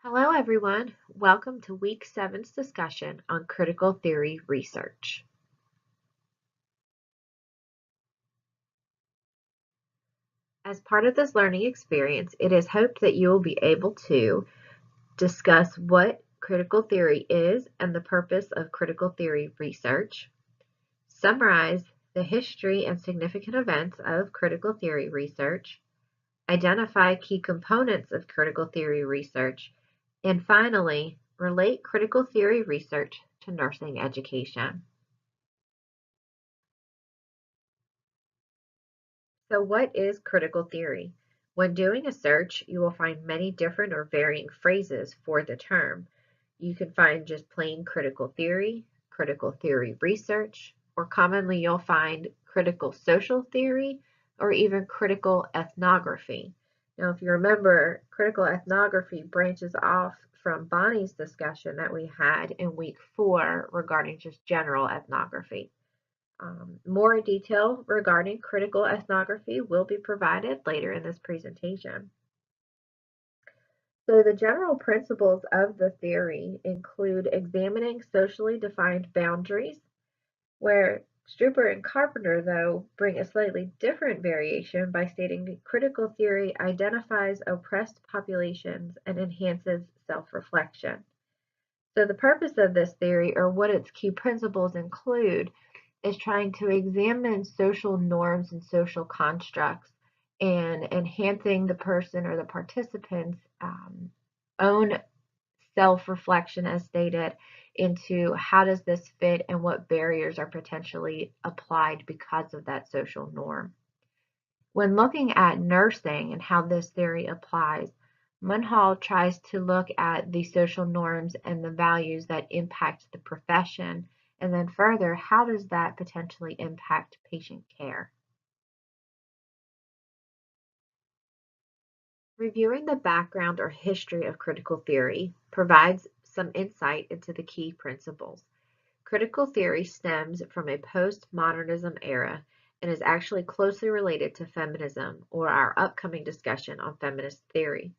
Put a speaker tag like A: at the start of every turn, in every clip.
A: Hello, everyone. Welcome to Week 7's discussion on critical theory research. As part of this learning experience, it is hoped that you will be able to discuss what critical theory is and the purpose of critical theory research, summarize the history and significant events of critical theory research, identify key components of critical theory research, and finally, relate critical theory research to nursing education. So what is critical theory? When doing a search, you will find many different or varying phrases for the term. You can find just plain critical theory research, or commonly you'll find critical social theory, or even critical ethnography. Now, if you remember, critical ethnography branches off from Bonnie's discussion that we had in week 4 regarding just general ethnography. More detail regarding critical ethnography will be provided later in this presentation. So the general principles of the theory include examining socially defined boundaries, where Strupper and Carpenter, though, bring a slightly different variation by stating that critical theory identifies oppressed populations and enhances self-reflection. So the purpose of this theory, or what its key principles include, is trying to examine social norms and social constructs and enhancing the person or the participant's own self-reflection, as stated, into how does this fit and what barriers are potentially applied because of that social norm. When looking at nursing and how this theory applies, Munhall tries to look at the social norms and the values that impact the profession, and then further, how does that potentially impact patient care? Reviewing the background or history of critical theory provides some insight into the key principles. Critical theory stems from a postmodernism era and is actually closely related to feminism, or our upcoming discussion on feminist theory.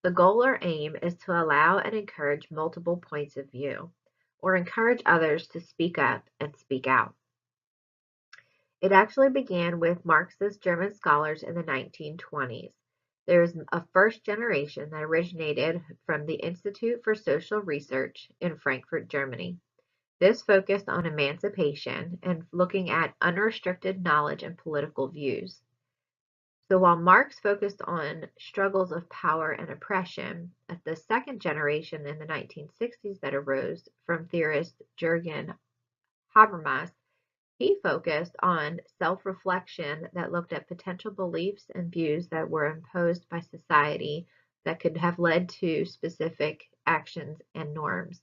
A: The goal or aim is to allow and encourage multiple points of view, or encourage others to speak up and speak out. It actually began with Marxist German scholars in the 1920s. There is a first generation that originated from the Institute for Social Research in Frankfurt, Germany. This focused on emancipation and looking at unrestricted knowledge and political views. So while Marx focused on struggles of power and oppression, the second generation in the 1960s that arose from theorist Jürgen Habermas, he focused on self-reflection that looked at potential beliefs and views that were imposed by society that could have led to specific actions and norms.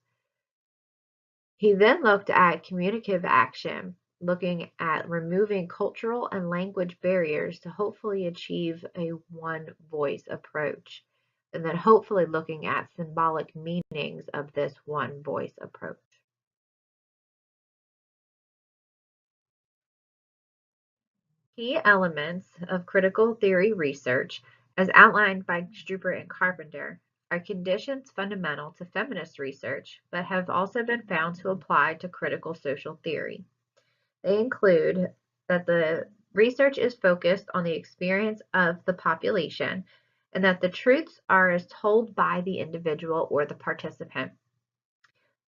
A: He then looked at communicative action, looking at removing cultural and language barriers to hopefully achieve a one voice approach, and then hopefully looking at symbolic meanings of this one voice approach. Key elements of critical theory research, as outlined by Strupper and Carpenter, are conditions fundamental to feminist research, but have also been found to apply to critical social theory. They include that the research is focused on the experience of the population and that the truths are as told by the individual or the participant.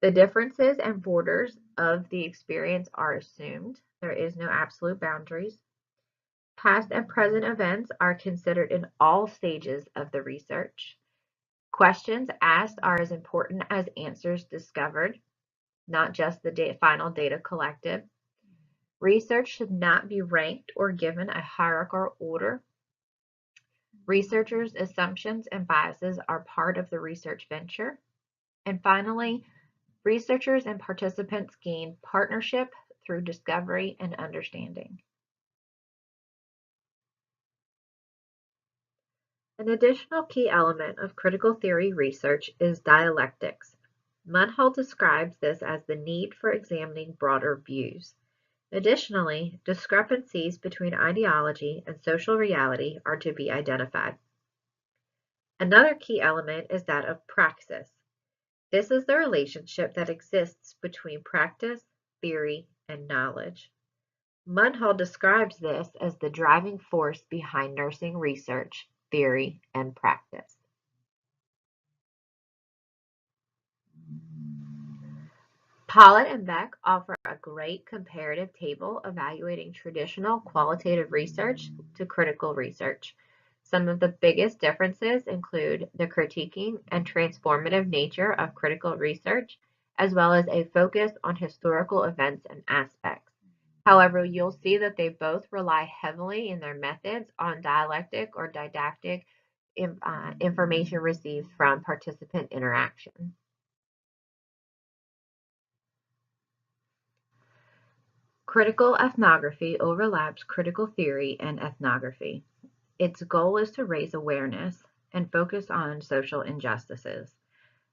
A: The differences and borders of the experience are assumed. There is no absolute boundaries. Past and present events are considered in all stages of the research. Questions asked are as important as answers discovered, not just the final data collected. Research should not be ranked or given a hierarchical order. Researchers' assumptions and biases are part of the research venture. And finally, researchers and participants gain partnership through discovery and understanding. An additional key element of critical theory research is dialectics. Munhall describes this as the need for examining broader views. Additionally, discrepancies between ideology and social reality are to be identified. Another key element is that of praxis. This is the relationship that exists between practice, theory, and knowledge. Munhall describes this as the driving force behind nursing research, theory, and practice. Pollitt and Beck offer a great comparative table evaluating traditional qualitative research to critical research. Some of the biggest differences include the critiquing and transformative nature of critical research, as well as a focus on historical events and aspects. However, you'll see that they both rely heavily in their methods on dialectic or didactic information received from participant interaction. Critical ethnography overlaps critical theory and ethnography. Its goal is to raise awareness and focus on social injustices.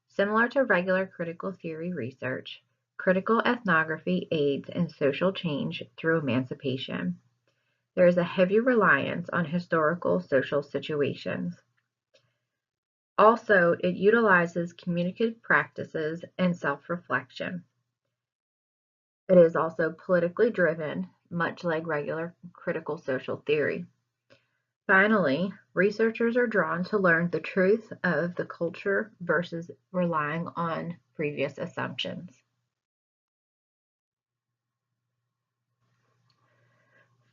A: Similar to regular critical theory research, critical ethnography aids in social change through emancipation. There is a heavy reliance on historical social situations. Also, it utilizes communicative practices and self-reflection. It is also politically driven, much like regular critical social theory. Finally, researchers are drawn to learn the truth of the culture versus relying on previous assumptions.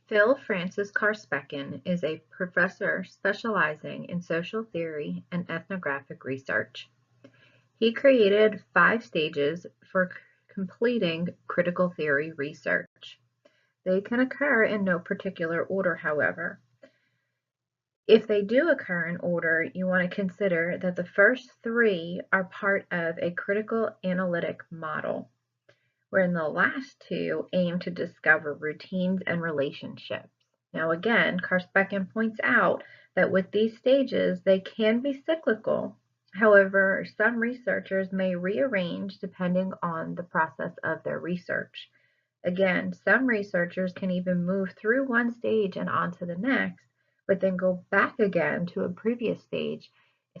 A: Phil Francis Karspekin is a professor specializing in social theory and ethnographic research. He created 5 stages for completing critical theory research. They can occur in no particular order, however. If they do occur in order, you want to consider that the first 3 are part of a critical analytic model, wherein the last 2 aim to discover routines and relationships. Now again, Karspekin points out that with these stages, they can be cyclical. However, some researchers may rearrange depending on the process of their research. Again, some researchers can even move through one stage and on to the next, but then go back again to a previous stage.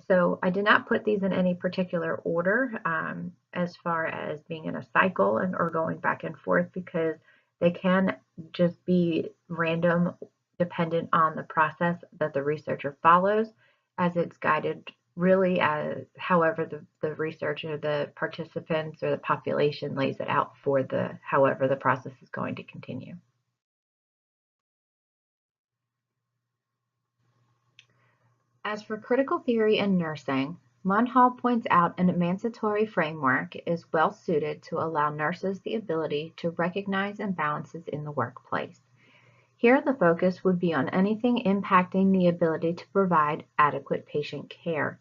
A: So I did not put these in any particular order as far as being in a cycle or going back and forth, because they can just be random dependent on the process that the researcher follows, as it's guided really as however the researcher, the participants, or the population lays it out for however the process is going to continue. As for critical theory in nursing, Munhall points out an emancipatory framework is well suited to allow nurses the ability to recognize imbalances in the workplace. Here the focus would be on anything impacting the ability to provide adequate patient care.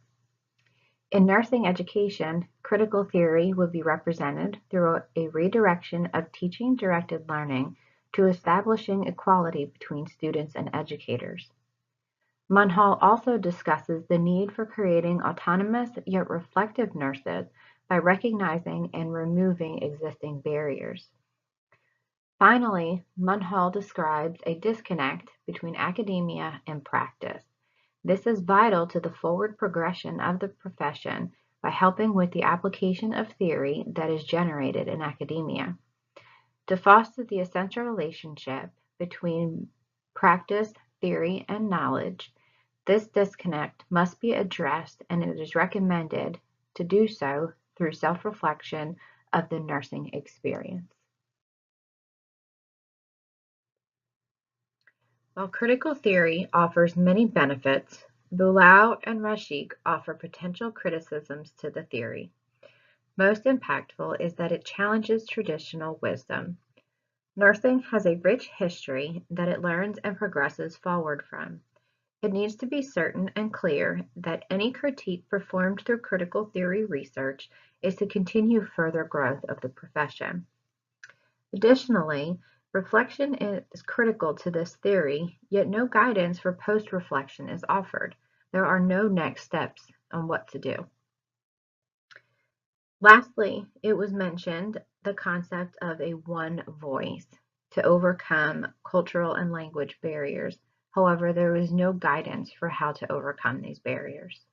A: In nursing education, critical theory would be represented through a redirection of teaching-directed learning to establishing equality between students and educators. Munhall also discusses the need for creating autonomous yet reflective nurses by recognizing and removing existing barriers. Finally, Munhall describes a disconnect between academia and practice. This is vital to the forward progression of the profession by helping with the application of theory that is generated in academia. To foster the essential relationship between practice, theory, and knowledge, this disconnect must be addressed, and it is recommended to do so through self-reflection of the nursing experience. While critical theory offers many benefits, Boulou and Rashik offer potential criticisms to the theory. Most impactful is that it challenges traditional wisdom. Nursing has a rich history that it learns and progresses forward from. It needs to be certain and clear that any critique performed through critical theory research is to continue further growth of the profession. Additionally, reflection is critical to this theory, yet no guidance for post-reflection is offered. There are no next steps on what to do. Lastly, it was mentioned the concept of a one voice to overcome cultural and language barriers. However, there was no guidance for how to overcome these barriers.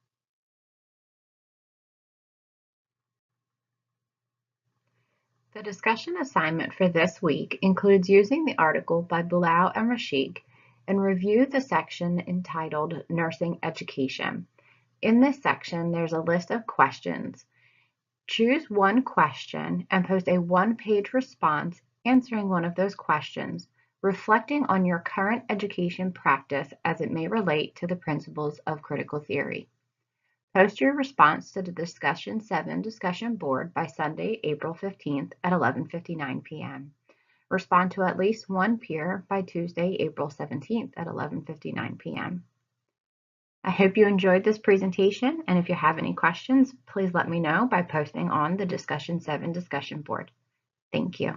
B: The discussion assignment for this week includes using the article by Bilal and Rashik and review the section entitled Nursing Education. In this section, there's a list of questions. Choose one question and post a one-page response answering one of those questions, reflecting on your current education practice as it may relate to the principles of critical theory. Post your response to the Discussion 7 discussion board by Sunday, April 15th at 11:59 p.m. Respond to at least one peer by Tuesday, April 17th at 11:59 p.m. I hope you enjoyed this presentation, and if you have any questions, please let me know by posting on the Discussion 7 discussion board. Thank you.